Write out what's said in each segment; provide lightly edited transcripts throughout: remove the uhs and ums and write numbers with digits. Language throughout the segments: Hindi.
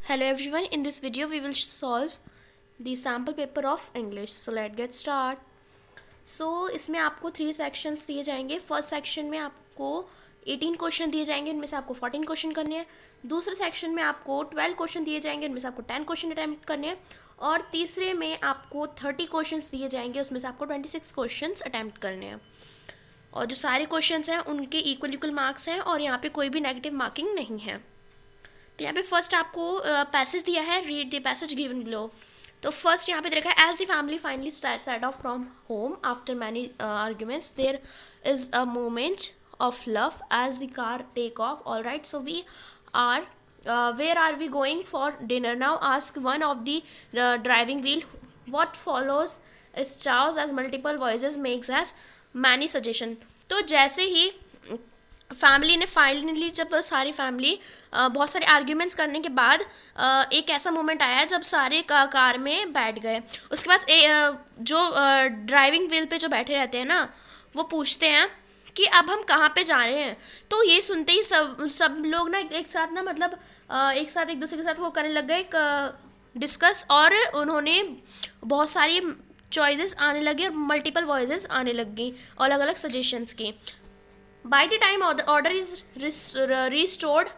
Hello everyone, in this video we will solve the sample paper of English. So let's get start. So इसमें आपको 3 सेक्शंस दिए जाएंगे. फर्स्ट सेक्शन में आपको 18 क्वेश्चन दिए जाएंगे, उनमें से आपको 14 क्वेश्चन करने हैं. दूसरे सेक्शन में आपको 12 क्वेश्चन दिए जाएंगे, उनमें से आपको 10 क्वेश्चन अटैम्प्ट करने हैं. और तीसरे में आपको 30 क्वेश्चन दिए जाएंगे, उसमें से आपको 26 क्वेश्चन अटैम्प्ट करने हैं. और जो सारे क्वेश्चन हैं उनके इक्वल मार्क्स हैं और यहाँ पे कोई भी नेगेटिव मार्किंग नहीं है. तो यहाँ पे फर्स्ट आपको पैसेज दिया है, read the passage given below. तो फर्स्ट यहाँ पे दे रखा है, as the family finally set off from home after many arguments there is a moment of love as the car take off. All right, so we are where are we going for dinner now? Ask one of the driving wheel. What follows is chaos as multiple voices makes as many suggestion. तो जैसे ही फैमिली ने फाइनली, जब सारी फैमिली बहुत सारे आर्ग्यूमेंट्स करने के बाद एक ऐसा मोमेंट आया जब सारे कार में बैठ गए. उसके बाद जो ड्राइविंग व्हील पे जो बैठे रहते हैं ना, वो पूछते हैं कि अब हम कहाँ पे जा रहे हैं. तो ये सुनते ही सब लोग ना एक साथ ना मतलब एक साथ एक दूसरे के साथ वो करने लग गए डिस्कस, और उन्होंने बहुत सारी चॉइसेस आने लगे और मल्टीपल वॉइसेस आने लग गई अलग अलग सजेशंस की. By the time order is restored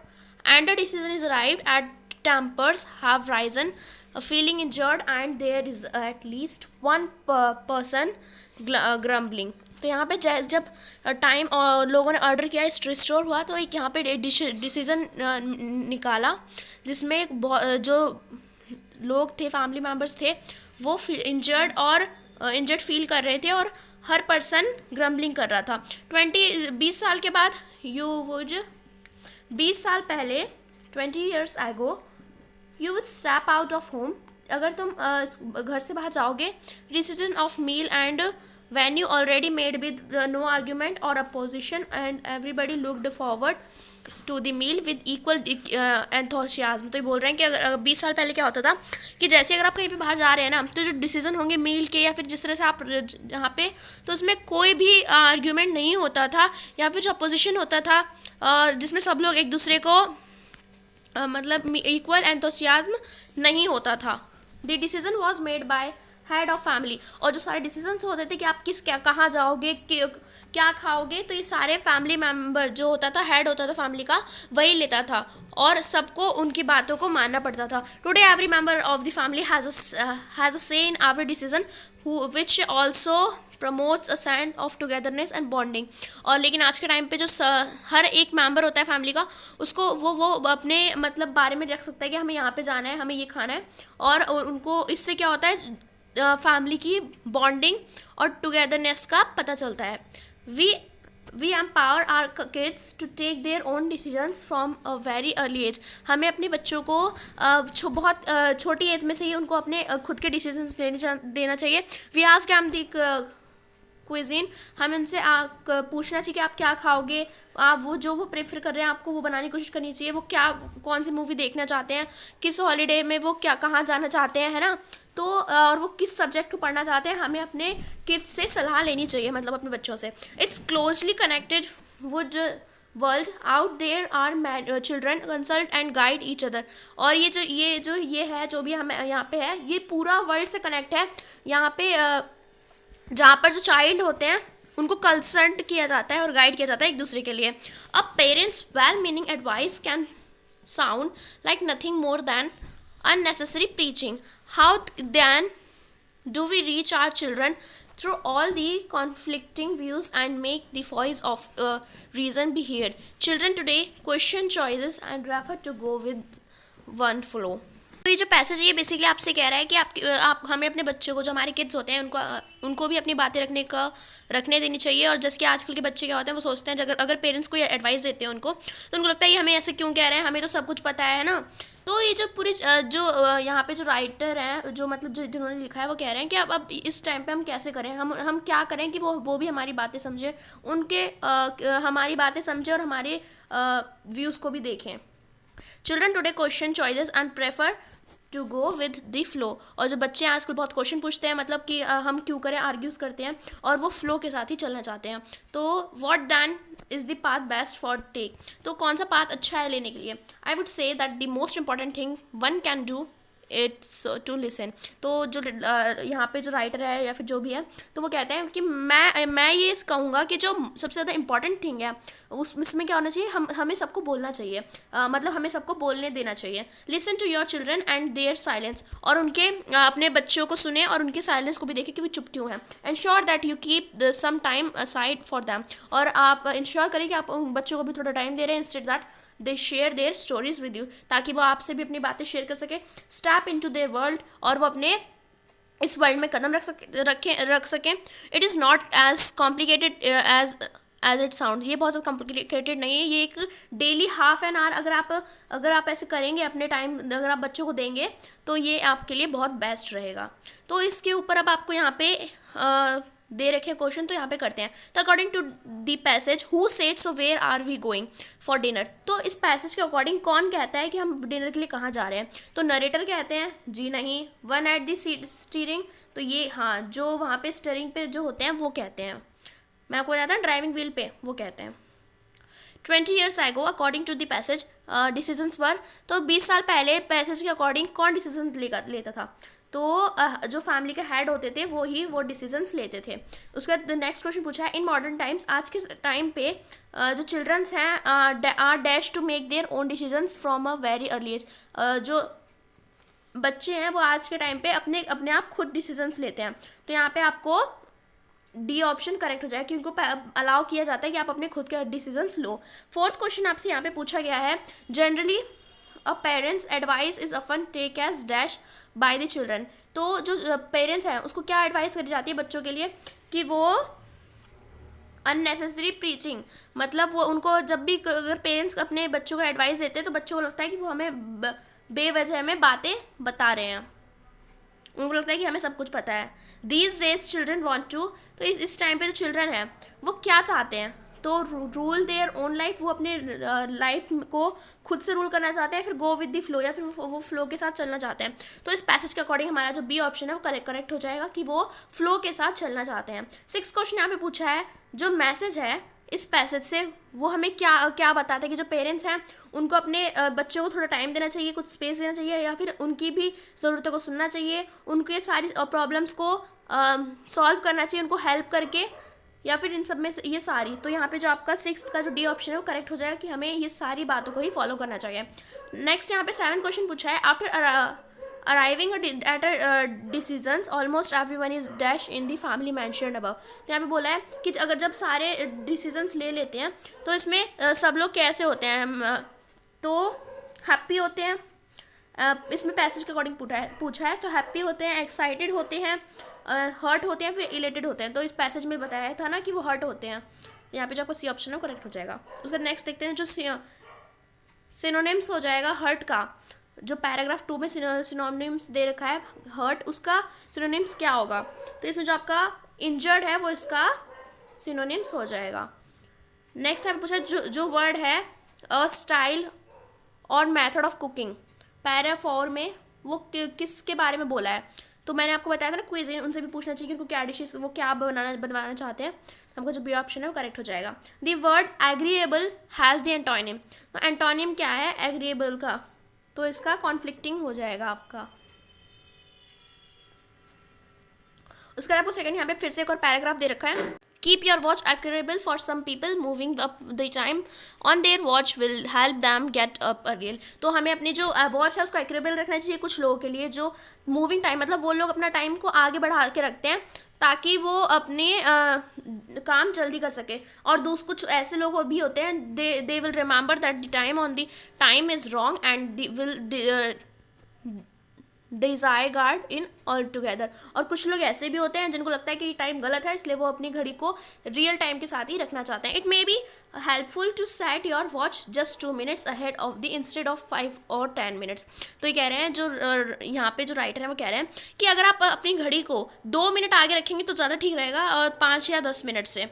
and a decision is arrived, at tempers have risen, feeling injured, and there is at least one person grumbling. तो यहाँ पे जब टाइम और लोगों ने ऑर्डर किया, रिस्टोर हुआ, तो एक यहाँ पे डिसीजन निकाला जिसमें जो लोग थे, फैमिली मेम्बर्स थे, वो इंजर्ड फील कर रहे थे और हर पर्सन ग्रम्बलिंग कर रहा था. 20 साल के बाद 20 साल पहले 20 years ago you would step out of home. अगर तुम घर से बाहर जाओगे, decision of meal and venue already made with no argument or opposition, and everybody looked forward to the meal with equal enthusiasm. तो ये बोल रहे हैं कि अगर 20 साल पहले क्या होता था कि जैसे अगर आप कहीं पे बाहर जा रहे हैं ना, तो जो डिसीजन होंगे मील के या फिर जिस तरह से आप यहाँ पे, तो उसमें कोई भी आर्ग्यूमेंट नहीं होता था या फिर जो अपोजिशन होता था जिसमें सब लोग एक दूसरे को मतलब इक्वल एंथुसियाज्म नहीं होता था. The decision was made by head of family. और जो सारे डिसीजंस होते थे कि आप कहाँ जाओगे, क्या खाओगे, तो ये सारे फैमिली मेम्बर जो होता था, हेड होता था फैमिली का, वही लेता था और सबको उनकी बातों को मानना पड़ता था. Today every member of the family has a say in every decision which also promotes a sense of togetherness and bonding. और लेकिन आज के टाइम पे जो हर एक मेंबर होता है फैमिली का, उसको वो अपने मतलब बारे में रख सकता है कि हमें यहाँ पे जाना है, हमें ये खाना है, और उनको इससे क्या होता है, फैमिली की बॉन्डिंग और टुगेदरनेस का पता चलता है. We empower our kids to take their own decisions from a very early age. हमें अपने बच्चों को बहुत छोटी एज में से ही उनको अपने खुद के डिसीजंस देना चाहिए. We ask them the cuisine. हमें उनसे पूछना चाहिए कि आप क्या खाओगे, आप वो प्रेफर कर रहे हैं आपको वो बनाने की कोशिश करनी चाहिए. वो कौन सी मूवी देखना चाहते हैं, किस हॉलीडे में वो कहाँ जाना चाहते हैं, है ना. तो और वो किस सब्जेक्ट को पढ़ना चाहते हैं, हमें अपने किड्स से सलाह लेनी चाहिए, मतलब अपने बच्चों से. It's closely connected would world out there are children consult and guide each other. और ये है जो भी हमें यहाँ पे है, ये पूरा वर्ल्ड से कनेक्ट है. यहाँ पे जहाँ पर जो चाइल्ड होते हैं उनको कंसल्ट किया जाता है और गाइड किया जाता है एक दूसरे के लिए. अब parents well meaning advice can sound like nothing more than unnecessary preaching. How then do we reach our children through all the conflicting views and make the voice of reason be heard? Children today question choices and prefer to go with one flow. तो ये जो पैसेज है ये बेसिकली आपसे कह रहा है कि आप हमें अपने बच्चों को, जो हमारे किड्स होते हैं, उनको भी अपनी बातें रखने देनी चाहिए. और जैसे कि आजकल के बच्चे क्या होते हैं, वो सोचते हैं अगर पेरेंट्स को ये एडवाइस देते हैं उनको, तो उनको लगता है ये हमें ऐसे क्यों कह रहे हैं, हमें तो सब कुछ पता है ना. तो ये जो पूरी जो यहाँ पे जो राइटर हैं, जो मतलब जिन्होंने लिखा है, वो कह रहे हैं कि अब इस टाइम पे हम कैसे करें, हम क्या करें कि वो भी हमारी बातें समझे, हमारी बातें समझे और हमारे व्यूज़ को भी देखें. Children today question choices and prefer to go with the flow. और जो बच्चे आजकल बहुत क्वेश्चन पूछते हैं, मतलब कि हम क्यों करें, आर्ग्यूज करते हैं, और वो फ्लो के साथ ही चलना चाहते हैं। तो what then is the path best for take, तो कौन सा पाथ अच्छा है लेने के लिए। I would say that the most important thing one can do it's to listen. तो जो यहाँ पे जो राइटर है या फिर जो भी है, तो वो कहते हैं कि मैं ये कहूँगा कि जो सबसे ज़्यादा इंपॉर्टेंट थिंग है उसमें क्या होना चाहिए, हमें सबको बोलना चाहिए, मतलब हमें सबको बोलने देना चाहिए। Listen to your children and their silence, और उनके अपने बच्चों को सुने और उनके साइलेंस को भी देखें कि वो चुप क्यों है। Ensure that you keep some time aside for them, और आप इंश्योर करें कि आप उन बच्चों को भी थोड़ा टाइम दे रहे हैं, instead that they share their stories with you, ताकि वो आपसे भी अपनी बातें शेयर कर सके। Step into their world, और वो अपने इस वर्ल्ड में कदम रख सकें। It is not as complicated as it sound, ये बहुत ज़्यादा कॉम्प्लिकेटेड नहीं है, ये एक डेली हाफ एन आवर अगर आप ऐसे करेंगे, अपने टाइम अगर आप बच्चों को देंगे, तो ये आपके लिए बहुत बेस्ट रहेगा। तो इसके ऊपर अब आपको यहाँ पे दे रखे हैं क्वेश्चन, तो यहाँ पे करते हैं। तो according to the passage who said so where are we going for dinner, तो इस पैसेज के अकॉर्डिंग कौन कहता है कि हम डिनर के लिए कहाँ जा रहे हैं। तो नरेटर कहते हैं जी नहीं। वन एट दी स्टीयरिंग, तो ये हाँ, जो वहाँ पे स्टीयरिंग पे जो होते हैं वो कहते हैं। मैं आपको बताया था ड्राइविंग व्हील पे वो कहते हैं। 20 years ago according to the passage decisions were, तो 20 साल पहले पैसेज के अकॉर्डिंग कौन डिसीजन लेता था। तो जो फैमिली के हेड होते थे वो डिसीजंस लेते थे। उसके बाद नेक्स्ट क्वेश्चन पूछा है इन मॉडर्न टाइम्स, आज के टाइम पे जो चिल्ड्रंस हैं are dash to make their own decisions from a very early age, जो बच्चे हैं वो आज के टाइम पे अपने आप खुद डिसीजंस लेते हैं। तो यहाँ पे आपको डी ऑप्शन करेक्ट हो जाएगा, क्योंकि उनको अलाउ किया जाता है कि आप अपने खुद के डिसीजंस लो। फोर्थ क्वेश्चन आपसे यहाँ पे पूछा गया है, generally a parents advice is often take as dash by the children, तो जो पेरेंट्स हैं उसको क्या एडवाइस करी जाती है बच्चों के लिए कि वो अननेसेसरी प्रीचिंग, मतलब वो उनको जब भी अगर पेरेंट्स अपने बच्चों को एडवाइस देते हैं तो बच्चों को लगता है कि वो हमें बेवजह में बातें बता रहे हैं, उनको लगता है कि हमें सब कुछ पता है। These days children want to, तो इस टाइम पे जो चिल्ड्रन है वो क्या चाहते हैं, तो रूल देयर ओन लाइफ, वो अपने लाइफ को खुद से रूल करना चाहते हैं, फिर गो विद द फ्लो, या फिर वो फ्लो के साथ चलना चाहते हैं। तो इस पैसेज के अकॉर्डिंग हमारा जो बी ऑप्शन है वो करेक्ट हो जाएगा कि वो फ्लो के साथ चलना चाहते हैं। 6th क्वेश्चन यहाँ पे पूछा है, जो मैसेज है इस पैसेज से वो हमें क्या बताता है कि जो पेरेंट्स हैं उनको अपने बच्चों को थोड़ा टाइम देना चाहिए, कुछ स्पेस देना चाहिए, या फिर उनकी भी ज़रूरतों को सुनना चाहिए, उनके सारी प्रॉब्लम्स को सॉल्व करना चाहिए उनको हेल्प करके, या फिर इन सब में से ये सारी। तो यहाँ पे जो आपका 6th का जो डी ऑप्शन है वो करेक्ट हो जाएगा कि हमें ये सारी बातों को ही फॉलो करना चाहिए। नेक्स्ट यहाँ पे 7th क्वेश्चन पूछा है, after arriving at a decisions almost everyone is dash in the family mentioned above, तो यहाँ पे बोला है कि अगर जब सारे डिसीजंस ले लेते हैं तो इसमें सब लोग कैसे होते हैं, तो हैप्पी होते हैं, इसमें पैसेज के अकॉर्डिंग पूछा है, तो हैप्पी होते हैं, एक्साइटेड होते हैं, हर्ट होते हैं, फिर इलेटेड होते हैं। तो इस पैसेज में बताया था ना कि वो हर्ट होते हैं, यहाँ पे जो आपको सी ऑप्शन है करेक्ट हो जाएगा। उसका नेक्स्ट देखते हैं, जो सिनोनिम्स हो जाएगा हर्ट का, जो पैराग्राफ 2 में सिनोनिम्स दे रखा है हर्ट, उसका सिनोनिम्स क्या होगा। तो इसमें जो आपका इंजर्ड है वो इसका सिनोनिम्स हो जाएगा। नेक्स्ट टाइम पूछा जो वर्ड है अ स्टाइल और मेथड ऑफ कुकिंग, पैरा 4 में वो किसके बारे में बोला है। तो मैंने आपको बताया था ना क्विज़, उनसे भी पूछना चाहिए कि उनको क्या डिशेस वो क्या बनवाना चाहते हैं। हमको जो बी ऑप्शन है वो करेक्ट हो जाएगा। The word agreeable has the antonym, तो एंटोनिम क्या है एग्रीएबल का, तो इसका कॉन्फ्लिक्टिंग हो जाएगा आपका। उसके बाद आपको सेकंड यहाँ पे फिर से एक और पैराग्राफ दे रखा है, keep your watch accurate for some people moving up the time on their watch will help them get up earlier, तो हमें अपनी जो वॉच है उसको एक्यूरेबल रखना चाहिए कुछ लोगों के लिए जो मूविंग टाइम, मतलब वो लोग अपना टाइम को आगे बढ़ा के रखते हैं ताकि वो अपने काम जल्दी कर सके, और कुछ ऐसे लोग भी होते हैं they will remember that the time on the time is wrong and will desire guard in all together, और कुछ लोग ऐसे भी होते हैं जिनको लगता है कि टाइम गलत है इसलिए वो अपनी घड़ी को रियल टाइम के साथ ही रखना चाहते हैं। It may be helpful to set your watch just 2 minutes ahead of the instead of 5 or 10 minutes, तो ये कह रहे हैं जो यहाँ पे जो राइटर है वो कह रहे हैं कि अगर आप अपनी घड़ी को 2 मिनट आगे रखेंगे तो ज़्यादा ठीक रहेगा, और 5 या 10 मिनट से।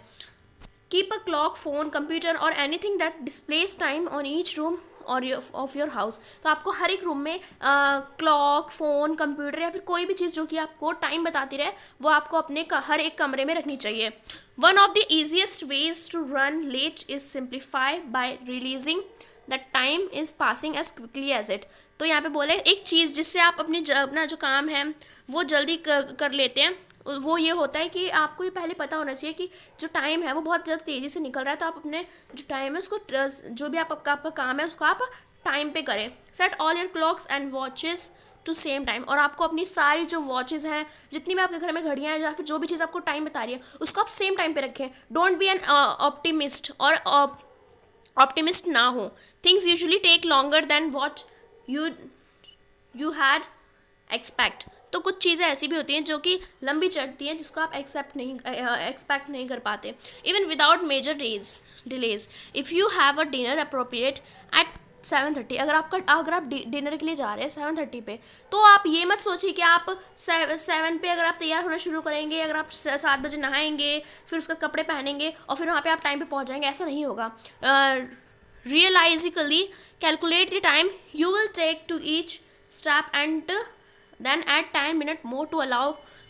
Keep a clock, phone, computer और anything that displays time on each room और ऑफ योर हाउस। तो आपको हर एक रूम में क्लॉक, फ़ोन, कंप्यूटर या फिर कोई भी चीज़ जो कि आपको टाइम बताती रहे वो आपको अपने हर एक कमरे में रखनी चाहिए। One of the easiest ways to run late is simplify by releasing that time is passing as quickly as it. तो यहाँ पे बोले एक चीज़ जिससे आप अपना जो काम है वो जल्दी कर लेते हैं, वो ये होता है कि आपको ये पहले पता होना चाहिए कि जो टाइम है वो बहुत ज़्यादा तेज़ी से निकल रहा है, तो आप अपने जो टाइम है उसको, जो भी आपका काम है उसको आप टाइम पे करें। Set all your clocks and watches to same time. और आपको अपनी सारी जो वॉचेस हैं, जितनी भी आपके घर में घड़ियाँ हैं या फिर जो भी चीज़ आपको टाइम बता रही है उसको आप सेम टाइम पे रखें। डोंट बी एन ऑप्टिमिस्ट, और ऑप्टिमिस्ट ना हो। Things usually take longer than what you had expect. तो कुछ चीज़ें ऐसी भी होती हैं जो कि लंबी चढ़ती हैं जिसको आप एक्सपेक्ट नहीं कर पाते। Even without major delays if you have a dinner appropriate at 7:30, अगर आप डिनर के लिए जा रहे हैं 7:30 पे, तो आप ये मत सोचिए कि आप 7 पे अगर आप तैयार होना शुरू करेंगे, अगर आप 7 बजे नहाएंगे, फिर उसका कपड़े पहनेंगे और फिर वहाँ पे आप टाइम पे पहुँच जाएंगे, ऐसा नहीं होगा। Realistically calculate the time you will take to each step and then add 10 minutes more to allow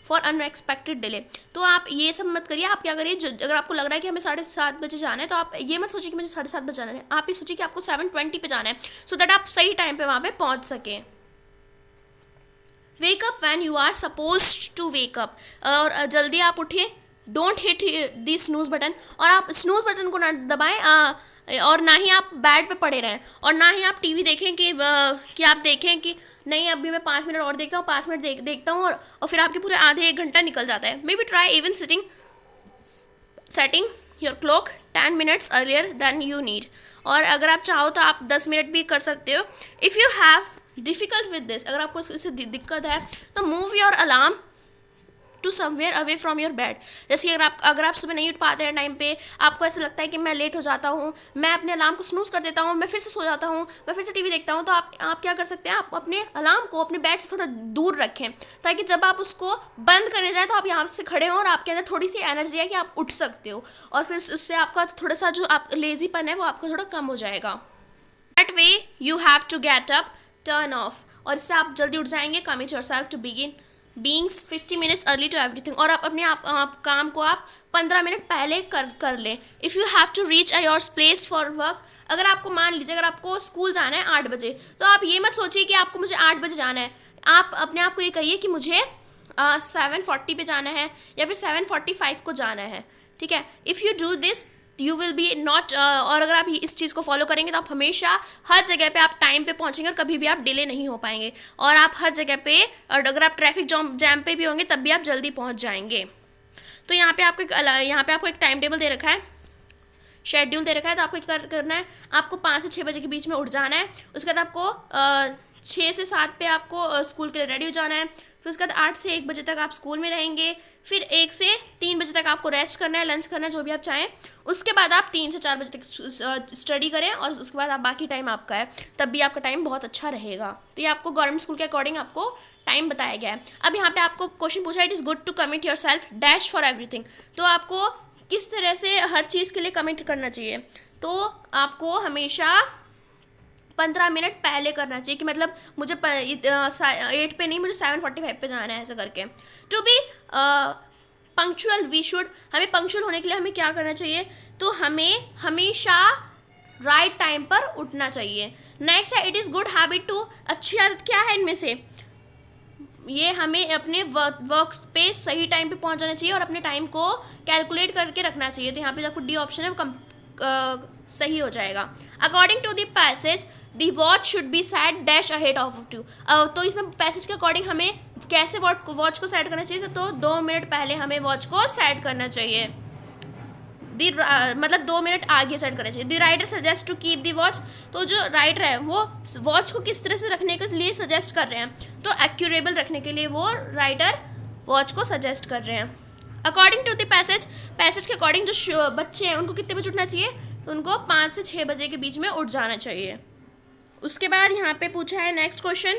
for unexpected delay। तो आप ये सब मत करिए। आप क्या करिए, अगर आपको लग रहा है कि हमें 7:30 बजे जाना है, तो आप ये मत सोचिए कि मुझे 7:30 बजे जाना है, आप ये सोचिए कि आपको 7:20 पे जाना है, सो दैट आप सही टाइम पे वहाँ पे पहुँच सकें। Wake up when you are suppose to wake up, और जल्दी आप उठिए। Don't hit the snooze button, और आप स्नूज बटन को ना दबाएं, और ना ही आप बेड पे पड़े रहें, और ना ही आप टीवी देखें कि आप देखें कि नहीं अभी मैं 5 मिनट और देखता हूँ, 5 मिनट देखता हूँ, और फिर आपके पूरे आधे 1 घंटा निकल जाता है। Maybe try even setting your clock 10 minutes earlier than you need. और अगर आप चाहो तो आप 10 मिनट भी कर सकते हो। If you have difficult with this, अगर आपको इससे दिक्कत है तो move your alarm to somewhere away from your bed. जैसे अगर आप सुबह नहीं उठ पाते हैं टाइम पे, आपको ऐसा लगता है कि मैं लेट हो जाता हूँ, मैं अपने अलार्म को स्नूज कर देता हूँ, मैं फिर से सो जाता हूँ, मैं फिर से टीवी देखता हूँ, तो आप क्या कर सकते हैं, आप अपने अलार्म को अपने बेड से थोड़ा दूर रखें, ताकि जब आप उसको बंद करने जाए तो आप यहाँ से खड़े हों और आपके अंदर थोड़ी सी एनर्जी है कि आप उठ सकते हो, और फिर उससे आपका थोड़ा सा जो आप लेजीपन है वो आपका थोड़ा कम हो जाएगा। That way you have to get up, turn off, और इससे आप जल्दी उठ जाएंगे। Commit yourself to begin beings 50 minutes early to everything, और आप अपने आप काम को आप 15 मिनट पहले कर लें। If you have to reach your place for work, अगर आपको मान लीजिए अगर आपको स्कूल जाना है 8 बजे, तो आप ये मत सोचिए कि आपको मुझे 8 बजे जाना है। आप अपने आप को ये कहिए कि मुझे 7:40 पे जाना है या फिर 7:45 को जाना है, ठीक है। If you do this you will be not, और अगर आप इस चीज़ को फॉलो करेंगे तो आप हमेशा हर जगह पे आप टाइम पे पहुंचेंगे और कभी भी आप डिले नहीं हो पाएंगे, और आप हर जगह पे, और अगर आप ट्रैफिक जैम पे भी होंगे तब भी आप जल्दी पहुंच जाएंगे। तो यहाँ पे आपको एक टाइम टेबल दे रखा है, शेड्यूल दे रखा है, तो आपको क्या करना है, आपको 5 से 6 बजे के बीच में उठ जाना है। उसके बाद आपको 6 से 7 पे आपको स्कूल के लिए रेडी हो जाना है। फिर उसके बाद 8 से 1 बजे तक आप स्कूल में रहेंगे। फिर 1 से 3 बजे तक आपको रेस्ट करना है, लंच करना है, जो भी आप चाहें। उसके बाद आप 3 से 4 बजे तक स्टडी करें, और उसके बाद आप बाकी टाइम आपका है, तब भी आपका टाइम बहुत अच्छा रहेगा। तो ये आपको गवर्नमेंट स्कूल के अकॉर्डिंग आपको टाइम बताया गया है। अब यहाँ पे आपको क्वेश्चन पूछा, it is good to commit yourself dash for everything. तो आपको किस तरह से हर चीज़ के लिए कमिट करना चाहिए, तो आपको हमेशा 15 मिनट पहले करना चाहिए, कि मतलब मुझे 8 पे नहीं, मुझे 7:45 पे जाना है, ऐसा करके। टू बी पंक्चुअल हमें पंक्चुअल होने के लिए हमें क्या करना चाहिए, तो हमें हमेशा राइट टाइम पर उठना चाहिए। नेक्स्ट है, it is good habit to, अच्छी आदत क्या है इनमें से, ये हमें अपने वर्क पे सही टाइम पे पहुंच जाना चाहिए और अपने टाइम को कैलकुलेट करके रखना चाहिए। तो यहाँ पे जो आपको डी ऑप्शन है वो सही हो जाएगा। According to the passage the watch should be set dash ahead of to. तो इसमें पैसेज के अकॉर्डिंग हमें कैसे वॉच को सेट करना चाहिए, तो 2 मिनट पहले हमें वॉच को सेट करना चाहिए, मतलब 2 मिनट आगे सेट करना चाहिए। The writer suggest to keep the watch, तो जो राइटर है वो वॉच को किस तरह से रखने के लिए सजेस्ट कर रहे हैं, तो एक्यूरेबल रखने के लिए वो राइटर वॉच को सजेस्ट कर रहे हैं। अकॉर्डिंग टू द पैसेज के अकॉर्डिंग जो बच्चे हैं उनको कितने बजे उठना चाहिए, तो उनको 5 से 6 बजे के बीच में उठ जाना चाहिए। उसके बाद यहाँ पे पूछा है next question,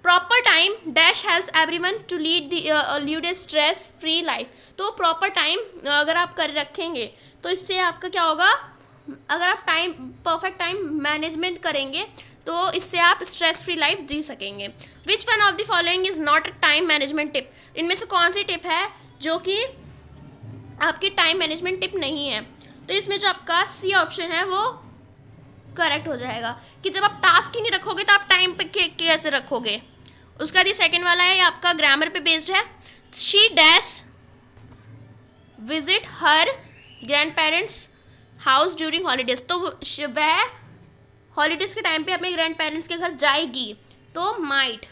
proper time dash help everyone to lead a stress free life. तो प्रॉपर टाइम अगर आप कर रखेंगे तो इससे आपका क्या होगा, अगर आप परफेक्ट टाइम मैनेजमेंट करेंगे तो इससे आप स्ट्रेस फ्री लाइफ जी सकेंगे। Which one of the following is not a time management tip, इनमें से कौन सी टिप है जो कि आपकी टाइम मैनेजमेंट टिप नहीं है? तो इसमें जो आपका सी ऑप्शन है वो करेक्ट हो जाएगा कि जब आप टास्क ही नहीं रखोगे तो आप टाइम पे कैसे रखोगे। उसका बाद ये सेकेंड वाला है, ये आपका ग्रामर पे बेस्ड है। She dash visit her grand parents house during holidays, तो वह हॉलीडेज के टाइम पे अपने ग्रैंड पेरेंट्स के घर जाएगी, तो माइट,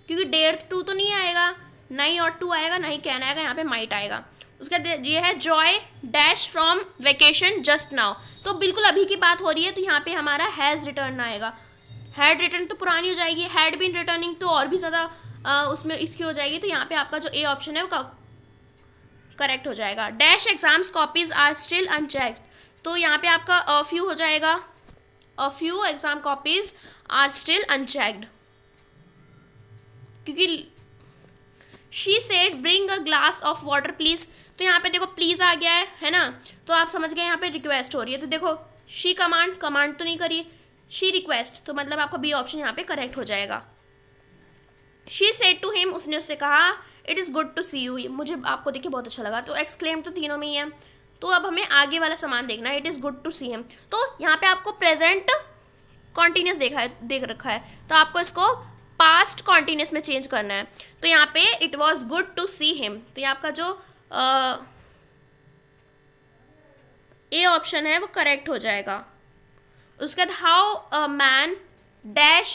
क्योंकि डेयर टू तो नहीं आएगा, ना ही और टू आएगा, ना ही कैन आएगा, यहाँ पे माइट आएगा। उसका ये है Joy dash from vacation just now, तो बिल्कुल अभी की बात हो रही है, तो यहाँ पे हमारा हैज़ रिटर्न आएगा। हैड रिटर्न तो पुरानी हो जाएगी, हैड बीन रिटर्निंग तो और भी ज़्यादा उसमें इसकी हो जाएगी, तो यहाँ पे आपका जो ए ऑप्शन है वो करेक्ट हो जाएगा। Dash exams copies are still unchecked, तो यहाँ पे आपका अ फ्यू हो जाएगा, a few exam copies are still unchecked, क्योंकि she said bring a glass of water please, तो यहाँ पे देखो प्लीज आ गया है ना, तो आप समझ गए यहाँ पे रिक्वेस्ट हो रही है। तो देखो शी कमांड तो नहीं करी, शी रिक्वेस्ट, तो मतलब आपका बी ऑप्शन यहाँ पे करेक्ट हो जाएगा। शी सेड टू हिम, उसने उससे कहा, it is good to see you, मुझे आपको देख के बहुत अच्छा लगा, तो एक्सक्लेम तो तीनों में ही है। तो अब हमें आगे वाला सामान देखना है, it is good to see him, तो यहाँ पे आपको प्रेजेंट कॉन्टिन्यूस देख रखा है, तो आपको इसको पास्ट कॉन्टिन्यूस में चेंज करना है। तो यहाँ पे it was good to see him, तो ये आपका जो ए ऑप्शन है वो करेक्ट हो जाएगा। उसके बाद how a man dash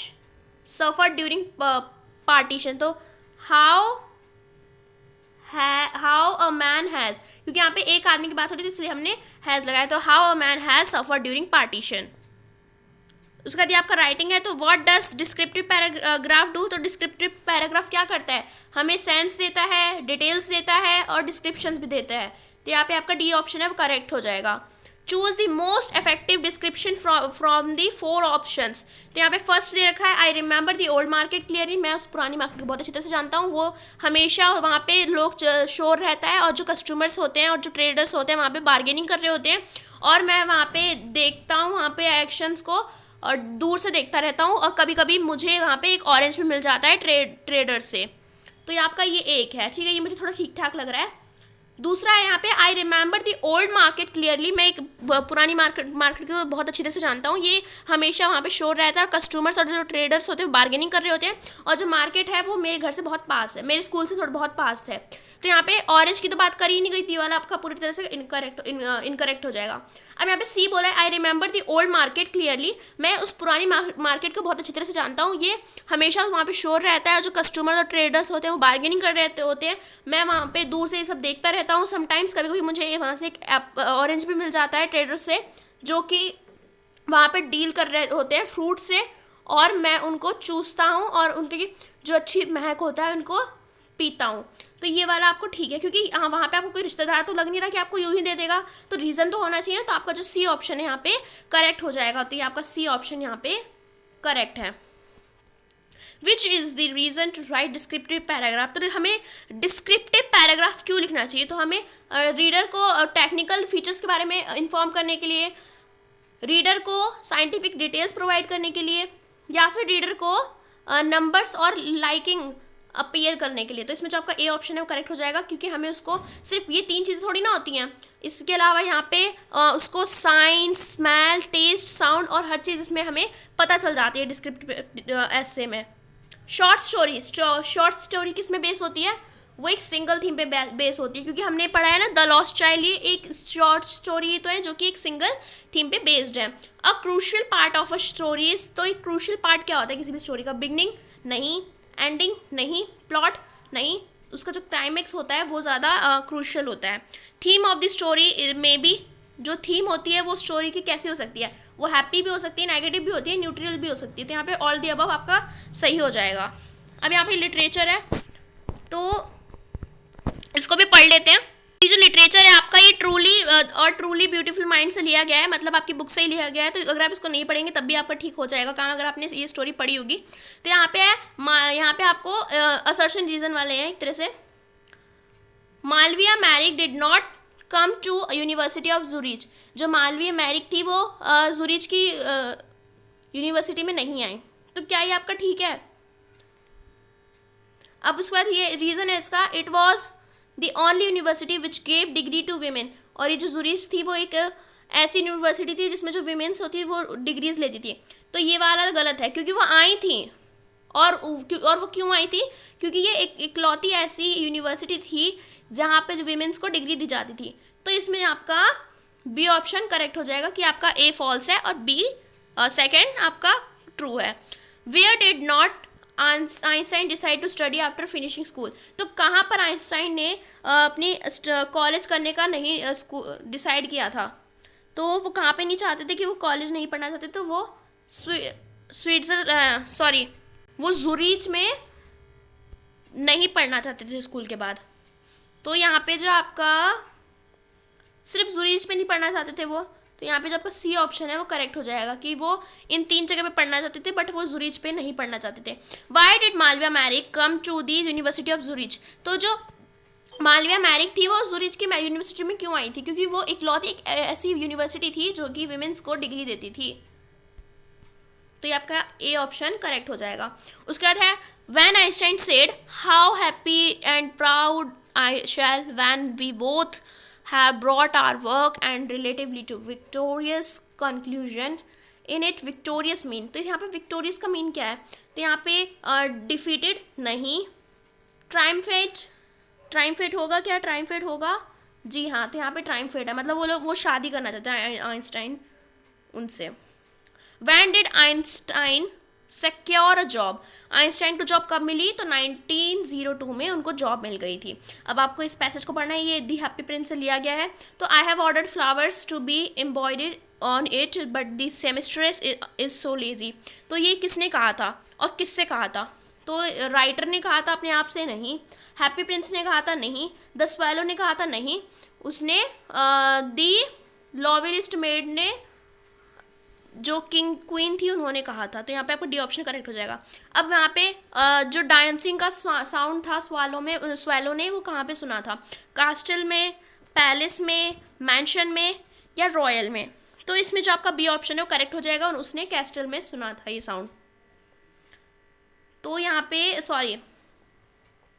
suffer during partition, तो हाउ अ मैन हैज़, क्योंकि यहाँ पे एक आदमी की बात हो रही थी इसलिए हमने हैज़ लगाया, तो how a man has suffer during partition. उसके बाद ये आपका राइटिंग है, तो what does descriptive paragraph do, तो डिस्क्रिप्टिव पैराग्राफ क्या करता है, हमें सेंस देता है, डिटेल्स देता है और डिस्क्रिप्शन भी देता है, तो यहाँ पे आपका डी ऑप्शन है वो करेक्ट हो जाएगा। Choose the most effective description from the four options, तो यहाँ पे फर्स्ट दे रखा है I remember the old market clearly, मैं उस पुरानी मार्केट को बहुत अच्छी तरह से जानता हूँ, वो हमेशा वहाँ पे लोग शोर रहता है और जो कस्टमर्स होते हैं और जो ट्रेडर्स होते हैं वहाँ पे बार्गेनिंग कर रहे होते हैं, और मैं वहाँ पे देखता हूँ वहाँ पे एक्शंस को और दूर से देखता रहता हूँ, और कभी कभी मुझे वहाँ पे एक ऑरेंज भी मिल जाता है ट्रेडर से, तो ये आपका ये एक है, ठीक है, ये मुझे थोड़ा ठीक ठाक लग रहा है। दूसरा है यहाँ पे I remember the old market clearly, मैं एक पुरानी मार्केट को बहुत अच्छी तरह से जानता हूँ, ये हमेशा वहाँ पे शोर रहता है और कस्टमर्स और जो ट्रेडर्स होते हैं बार्गेनिंग कर रहे होते हैं, और जो मार्केट है वो मेरे घर से बहुत पास है, मेरे स्कूल से थोड़ा बहुत पास है, तो यहाँ पे ऑरेंज की तो बात कर ही नहीं गई थी, वाला आपका पूरी तरह से इनकरेक्ट हो जाएगा। अब यहाँ पे सी बोला है I remember the old market clearly, मैं उस पुरानी मार्केट को बहुत अच्छी तरह से जानता हूँ, ये हमेशा वहाँ पे शोर रहता है और जो कस्टमर और ट्रेडर्स होते हैं वो बार्गेनिंग कर रहे होते हैं, मैं वहाँ पे दूर से ये सब देखता रहता हूँ, समटाइम्स कभी कभी मुझे वहाँ से एक ऑरेंज भी मिल जाता है ट्रेडर से, जो कि वहाँ पे डील कर रहे होते हैं फ्रूट से, और मैं उनको चूसता हूँ और उनकी जो अच्छी महक होता है उनको पीता हूँ, तो ये वाला आपको ठीक है, क्योंकि हाँ वहाँ पे आपको कोई रिश्तेदार तो लग नहीं रहा कि आपको यूं ही दे देगा, तो रीज़न तो होना चाहिए ना, तो आपका जो सी ऑप्शन है यहाँ पे करेक्ट हो जाएगा, तो ये आपका सी ऑप्शन यहाँ पे करेक्ट है। Which is the reason to write descriptive paragraph, तो हमें डिस्क्रिप्टिव पैराग्राफ क्यों लिखना चाहिए, तो हमें रीडर को टेक्निकल फीचर्स के बारे में इन्फॉर्म करने के लिए, रीडर को साइंटिफिक डिटेल्स प्रोवाइड करने के लिए, या फिर रीडर को नंबर्स और लाइकिंग अपीयर करने के लिए, तो इसमें जो आपका ए ऑप्शन है वो करेक्ट हो जाएगा, क्योंकि हमें उसको सिर्फ ये तीन चीज़ें थोड़ी ना होती हैं, इसके अलावा यहाँ पे उसको साइन, स्मेल, टेस्ट, साउंड और हर चीज़ इसमें हमें पता चल जाती है डिस्क्रिप्टिव ऐसे में। शॉर्ट स्टोरी किस में बेस होती है, वो एक सिंगल थीम पे बेस होती है, क्योंकि हमने पढ़ा है ना द लॉस्ट चाइल्ड, ये एक शॉर्ट स्टोरी तो है जो कि एक सिंगल थीम पे बेस्ड है। A crucial part of a story, तो एक क्रूशियल पार्ट क्या होता है किसी भी स्टोरी का, बिगनिंग नहीं, एंडिंग नहीं, प्लॉट नहीं, उसका जो क्लाइमेक्स होता है वो ज़्यादा क्रूशियल होता है। थीम ऑफ द स्टोरी में भी जो थीम होती है वो स्टोरी की कैसी हो सकती है, वो हैप्पी भी हो सकती है, नेगेटिव भी होती है, न्यूट्रल भी हो सकती है, तो यहाँ पे ऑल द अबव आपका सही हो जाएगा। अब यहाँ पे लिटरेचर है, तो इसको भी पढ़ लेते हैं। ये जो लिटरेचर है आपका ये ट्रूली ब्यूटीफुल माइंड से लिया गया है, मतलब आपकी बुक से ही लिया गया है, तो अगर आप इसको नहीं पढ़ेंगे तब भी आपका ठीक हो जाएगा काम, अगर आपने ये स्टोरी पढ़ी होगी। तो यहाँ पे है, यहाँ पे आपको असर्शन रीजन वाले हैं एक तरह से। Mileva Maric did not come to university of Zurich, जो मालवीय मैरिक थी वो जुरिच की यूनिवर्सिटी में नहीं आई। तो क्या ये आपका ठीक है? अब उसके बाद ये रीज़न है इसका, it was the only university which gave degree to women. और ये जो जुरिच थी वो एक ऐसी यूनिवर्सिटी थी जिसमें जो वीमेंस होती वो डिग्रीज लेती थी। तो ये वाला गलत है क्योंकि वो आई थी। और वो क्यों आई थी? क्योंकि ये एक इकलौती ऐसी यूनिवर्सिटी थी जहाँ पे जो वीमेंस को डिग्री दी जाती थी। तो इसमें आपका बी ऑप्शन करेक्ट हो जाएगा कि आपका ए फॉल्स है और बी सेकेंड आपका ट्रू है। Where did not Einstein decide to study after finishing school. तो कहाँ पर आइंस्टाइन ने अपनी कॉलेज करने का नहीं डिसाइड किया था? तो वो कहाँ पे नहीं चाहते थे कि वो कॉलेज नहीं पढ़ना चाहते, तो वो वो जुरिच में नहीं पढ़ना चाहते थे स्कूल के बाद। तो यहाँ पे जो आपका सिर्फ जुरिच में नहीं पढ़ना चाहते थे वो, तो यहाँ पे जो आपका सी ऑप्शन है वो करेक्ट हो जाएगा कि वो इन 3 जगह पे पढ़ना चाहते थे बट वो जुरिच पे नहीं पढ़ना चाहते थे। Why did Mileva Maric come to the university of Zurich. तो जो मालविया मैरिक थी वो जुरिच की यूनिवर्सिटी में क्यों आई थी? क्योंकि वो इकलौती एक ऐसी यूनिवर्सिटी थी जो कि विमेंस को डिग्री देती थी। तो ये आपका ए ऑप्शन करेक्ट हो जाएगा। उसके बाद है when Einstein said how happy and proud I shall when we both have brought our work and relatively to victorious conclusion in it। victorious mean, तो यहाँ पे victorious का mean क्या है? तो यहाँ पे defeated नहीं, triumphant होगा क्या? triumphant होगा जी हाँ, तो यहाँ पे triumphant है, मतलब वो लोग वो शादी करना चाहते हैं आइंस्टाइन उनसे। when did Einstein secure a job. Einstein को जॉब कब मिली? तो 1902 में उनको जॉब मिल गई थी। अब आपको इस पैसेज को पढ़ना है, ये दी हैप्पी प्रिंस से लिया गया है। तो I have ordered flowers to be embroidered on it but the seamstress is so lazy. तो ये किसने कहा था और किससे कहा था? तो राइटर ने कहा था अपने आप से? नहीं। हैप्पी प्रिंस ने कहा था? नहीं। द स्वेलो ने कहा था? नहीं। उसने दी लॉवेलिस्ट मेड ने जो किंग क्वीन थी उन्होंने कहा था। तो यहाँ पे आपको डी ऑप्शन करेक्ट हो जाएगा। अब यहाँ पे जो डांसिंग का साउंड था स्वेलो ने वो कहाँ पे सुना था? कास्टल में, पैलेस में, मैंशन में या रॉयल में? तो इसमें जो आपका बी ऑप्शन है वो करेक्ट हो जाएगा और उसने कैस्टल में सुना था ये साउंड। तो यहाँ पे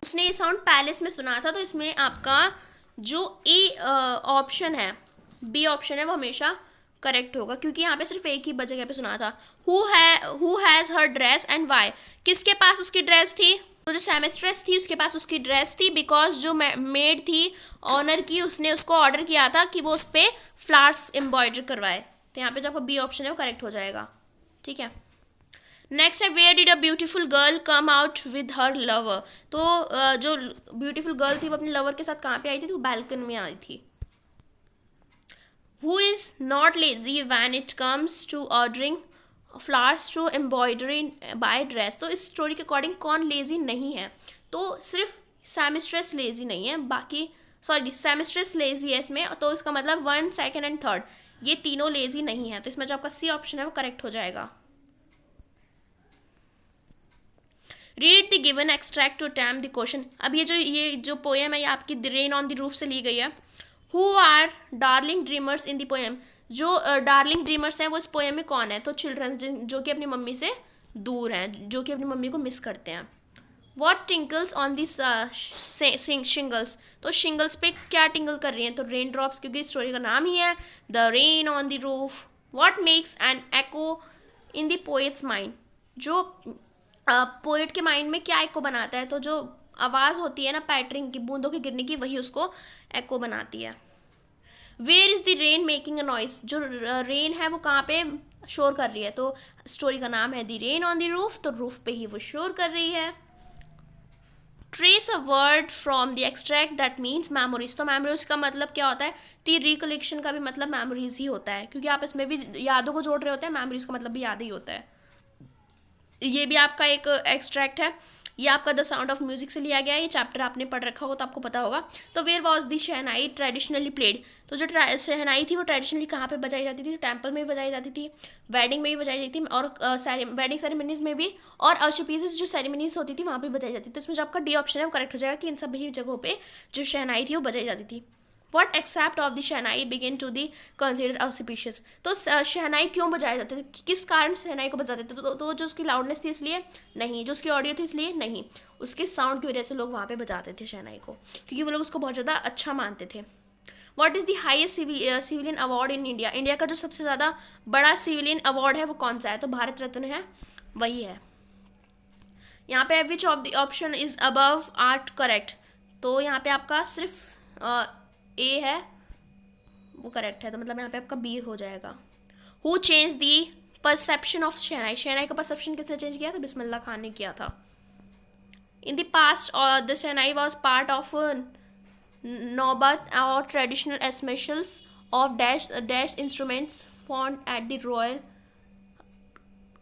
उसने ये साउंड पैलेस में सुना था। तो इसमें आपका जो ए ऑप्शन है, बी ऑप्शन है, वो हमेशा करेक्ट होगा क्योंकि यहाँ पे सिर्फ एक ही जगह पे सुना था। Who has her dress and why. किसके पास उसकी ड्रेस थी? तो जो सेमेस्ट्रेस थी उसके पास उसकी ड्रेस थी बिकॉज जो मेड थी ऑनर की उसने उसको ऑर्डर किया था कि वो उस पर फ्लावर्स एम्ब्रॉयडर करवाए। तो यहाँ पे जो आपका बी ऑप्शन है वो करेक्ट हो जाएगा। ठीक है, नेक्स्ट है where did a beautiful girl come out with her lover. तो जो ब्यूटीफुल गर्ल थी वो अपने लवर के साथ कहाँ पे आई थी? तो बालकनी में आई थी। Who is not lazy when it comes to ordering flowers to embroidery by dress। तो इस स्टोरी के अकॉर्डिंग कौन लेजी नहीं है? तो सिर्फ सेमिस्ट्रेस लेजी नहीं है, बाकी सेमिस्ट्रेस लेजी है इसमें। तो इसका मतलब 1, 2 एंड 3 ये तीनों लेजी नहीं है। तो इसमें जो आपका सी ऑप्शन है वो करेक्ट हो जाएगा। Read the given extract to attempt the question. अब ये जो पोएम है ये आपकी the rain on the roof से ली गई है। Who are darling dreamers in the poem. जो डार्लिंग ड्रीमर्स हैं वो इस पोएम में कौन है? तो चिल्ड्रन जो कि अपनी मम्मी से दूर हैं, जो कि अपनी मम्मी को मिस करते हैं। What twinkles on this shingles. तो शिंगल्स पे क्या टिंगल कर रही हैं? तो रेन ड्रॉप्स, क्योंकि स्टोरी का नाम ही है the rain on the roof. What makes an echo in the poets mind. जो पोएट के माइंड में क्या एको बनाता है? तो जो आवाज़ होती है ना पैटरिंग की, बूंदों के गिरने की, वही उसको एको बनाती है। Where is the rain making a noise. जो रेन है वो कहाँ पे शोर कर रही है? तो स्टोरी का नाम है the rain on the roof, तो रूफ पे ही वो शोर कर रही है। Trace a word from the extract that means memories. तो मेमोरीज का मतलब क्या होता है? ती रिकलेक्शन का भी मतलब मेमोरीज ही होता है, क्योंकि आप इसमें भी यादों को जोड़ रहे होते हैं, मेमोरीज का मतलब भी याद ही होता है। ये भी आपका एक एक्सट्रैक्ट है, ये आपका द साउंड ऑफ म्यूजिक से लिया गया है। ये चैप्टर आपने पढ़ रखा होगा तो आपको पता होगा। तो where was the shehnai traditionally played. तो जो शहनाई थी वो ट्रेडिशनली कहाँ पे बजाई जाती थी? टेम्पल में भी बजाई जाती थी, वेडिंग में भी बजाई जाती थी, और वेडिंग सेरेमनीज में भी, और अर्शपीजेस जो सेरेमनीज होती थी वहाँ पे बजाई जाती थी। तो इसमें जो आपका डी ऑप्शन है वो करेक्ट हो जाएगा कि इन सभी जगहों पर जो शहनाई थी वो बजाई जाती थी। What except of the shehnai begin to the consider auspicious. तो शहनाई क्यों बजाए जाते थे, किस कारण शहनाई को बजाते थे? तो जो उसकी लाउडनेस थी इसलिए नहीं, जो उसकी ऑडियो थी इसलिए नहीं, उसके साउंड की वजह से लोग वहाँ पे बजाते थे शहनाई को, क्योंकि वो लोग उसको बहुत ज़्यादा अच्छा मानते थे। What is the highest civilian award in India? India का जो सबसे ज़्यादा बड़ा सिविलियन अवार्ड है वो कौन सा है? तो भारत रत्न है, वही है। यहाँ पे which of the option is above art correct? तो यहाँ पे आपका सिर्फ ए है वो करेक्ट है, तो मतलब यहाँ पे आपका बी हो जाएगा। Who change the perception of shehnai? Shehnai का परसेप्शन किसने चेंज किया था? बिस्मिल्लाह खान ने किया था। In the past the shehnai was part of naubat और traditional ensembles of dash instruments found at the royal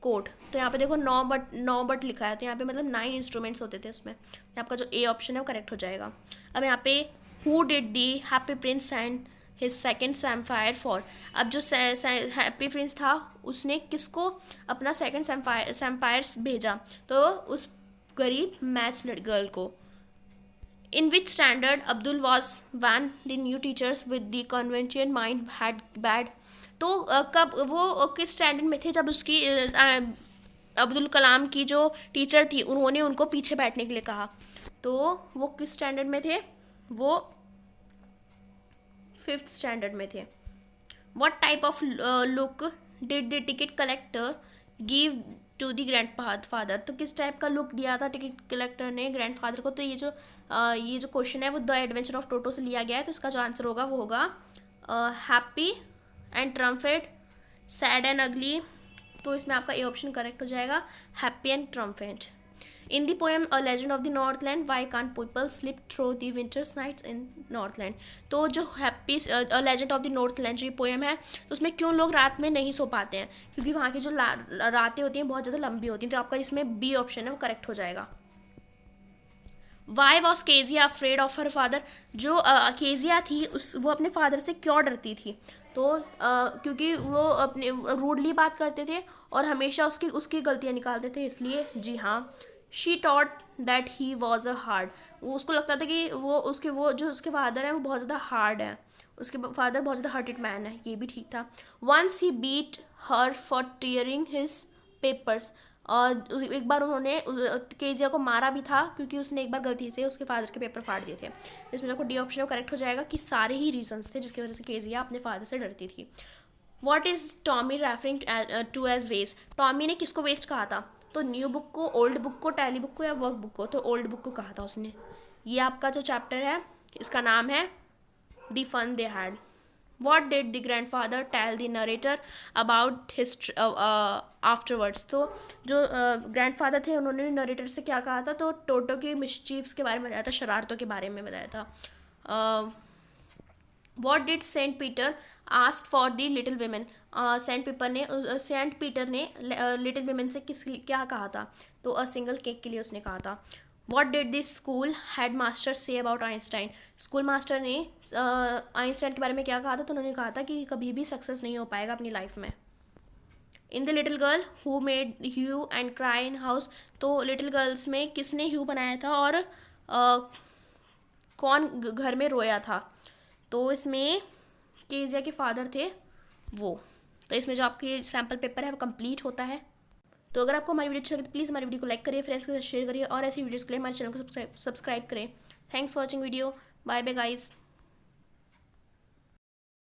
court. तो यहाँ पे देखो 9 बट लिखा है, तो यहाँ पे मतलब 9 इंस्ट्रूमेंट्स होते थे उसमें। आपका जो ए ऑप्शन है वो करेक्ट हो जाएगा। अब यहाँ पे who did the happy prince and his second sapphire for? अब जो हैप्पी प्रिंस था उसने किसको अपना सेकेंड सैम्फायर्स भेजा? तो उस गरीब मैच गर्ल को। In which standard Abdul was when the new teachers with the conventional mind had bad? तो कब वो किस स्टैंडर्ड में थे जब उसकी अब्दुल कलाम की जो टीचर थी उन्होंने उनको पीछे बैठने के लिए कहा? तो वो किस स्टैंडर्ड में थे? वो 5th स्टैंडर्ड में थे। What type of look did the ticket collector give to the grandfather? तो किस टाइप का लुक दिया था टिकट कलेक्टर ने ग्रैंड फादर को? तो ये जो क्वेश्चन है वो द एडवेंचर ऑफ टोटो से लिया गया है, तो इसका जो आंसर होगा वो होगा happy and triumphant, sad and ugly. तो इसमें आपका ए ऑप्शन करेक्ट हो जाएगा, happy and triumphant. In the poem a legend of the northland why can't people sleep through the winters nights in northland? तो जो happy legend of the northland जो पोएम है तो उसमें क्यों लोग रात में नहीं सो पाते हैं? क्योंकि वहाँ की जो रातें होती हैं बहुत ज़्यादा लंबी होती हैं, तो आपका इसमें बी ऑप्शन है वो करेक्ट हो जाएगा। Why was Kezia afraid of her father? जो केजिया थी वो अपने फादर से क्यों डरती थी? तो क्योंकि वो अपने रूडली बात करते थे और हमेशा उसकी गलतियाँ निकालते थे, इसलिए। जी हाँ। She taught that he was a hard, उसको लगता था कि वो जो उसके फादर हैं वो बहुत ज़्यादा हार्ड है, उसके फादर बहुत ज़्यादा हार्टेड मैन है, ये भी ठीक था। Once he beat her for tearing his papers, और एक बार उन्होंने केजिया को मारा भी था क्योंकि उसने एक बार गलती से उसके फादर के पेपर फाड़ दिए थे। इसमें आपको डी ऑप्शन करेक्ट हो जाएगा कि सारे ही रीजंस थे जिसकी वजह से केजिया अपने फादर से डरती थी। What is Tommy referring to as waste? Tommy ने किसको वेस्ट कहा था? तो न्यू बुक को, ओल्ड बुक को, टैली बुक को या वर्क बुक को? तो ओल्ड बुक को कहा था उसने। ये आपका जो चैप्टर है इसका नाम है the fun they had. What did the grandfather tell the narrator about his afterwards? तो जो ग्रैंड फादर थे उन्होंने नरेटर से क्या कहा था? तो टोटो के मिसचीफ्स के बारे में बताया था, शरारतों के बारे में बताया था। What did Saint Peter ask for the little women? Saint Peter ने लिटिल वीमेन से क्या कहा था? तो अ सिंगल केक के लिए उसने कहा था। What did this school head master say about Einstein? School master ने आइंस्टाइन के बारे में क्या कहा था? तो उन्होंने कहा था कि कभी भी सक्सेस नहीं हो पाएगा अपनी लाइफ में। In the little girl who made hue and cry in house? तो लिटिल गर्ल्स में किसने ह्यू बनाया था और कौन घर में रोया था? तो इसमें केजिया के फादर थे वो। तो इसमें जो आपके सैम्पल पेपर है वो कंप्लीट होता है। तो अगर आपको हमारी वीडियो अच्छी लगे तो प्लीज़ हमारी वीडियो को लाइक करिए, फ्रेंड्स के साथ शेयर करिए और ऐसी वीडियोज़ के लिए हमारे चैनल को सब्सक्राइब करें। Thanks for watching video. Bye bye guys.